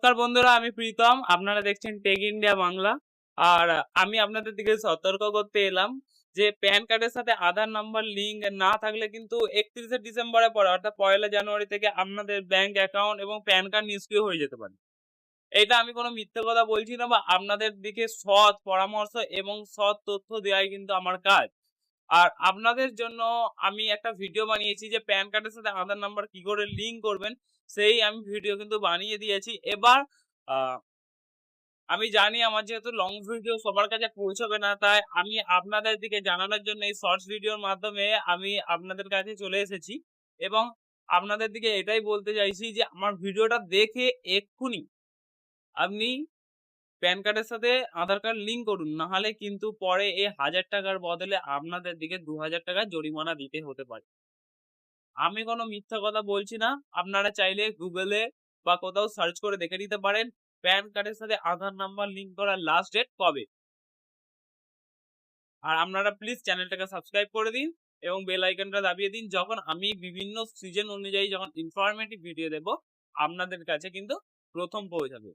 নমস্কার বন্ধুরা, আমি প্রীতম। আপনারা দেখছেন টেক ইন্ডিয়া বাংলা। আর আমি আপনাদের দিকে সতর্ক করতে এলাম যে প্যান কার্ডের সাথে আধার নাম্বার লিঙ্ক না থাকলে কিন্তু 31শে ডিসেম্বরের পরে অর্থাৎ 1লা জানুয়ারি থেকে আপনাদের ব্যাংক অ্যাকাউন্ট এবং প্যান কার্ড নিষ্ক্রিয় হয়ে যেতে পারে। এটা আমি কোনো মিথ্যে কথা বলছি না বা আপনাদের দিকে সৎ পরামর্শ এবং সৎ তথ্য দেওয়াই কিন্তু আমার কাজ। আর আপনাদের জন্য আমি একটা ভিডিও বানিয়েছি যে প্যান কার্ডের সাথে আধার নাম্বার কি করে লিঙ্ক করবেন, সেই আমি ভিডিও কিন্তু বানিয়ে দিয়েছি। এবার আ আমি জানি আমার যেহেতু লং ভিডিও সবার কাছে পৌঁছাবে না, তাই আমি আপনাদের দিকে জানানোর জন্য এই শর্টস ভিডিওর মাধ্যমে আমি আপনাদের কাছে চলে এসেছি এবং আপনাদের দিকে এটাই বলতে চাইছি যে আমার ভিডিওটা দেখে এক্ষুনি আপনি প্যান কার্ডের সাথে আধার কার্ড লিঙ্ক করুন। নাহলে কিন্তু পরে এই ৳১,০০০ র বদলে আপনাদের দিকে ৳২,০০০ জরিমানা দিতে হতে পারে। আমি কোনো মিথ্যা কথা বলছি না। আপনারা চাইলে গুগলে বা কোথাও সার্চ করে দেখে নিতে পারেন প্যান কার্ডের সাথে আধার নাম্বার লিঙ্ক করার লাস্ট ডেট কবে। আর আপনারা প্লিজ চ্যানেলটাকে সাবস্ক্রাইব করে দিন এবং বেল আইকনটা দাবিয়ে দিন। যখন আমি বিভিন্ন সিজন অনুযায়ী যখন ইনফরমেটিভ ভিডিও দেব, আপনাদের কাছে কিন্তু ১ম পৌঁছাবে।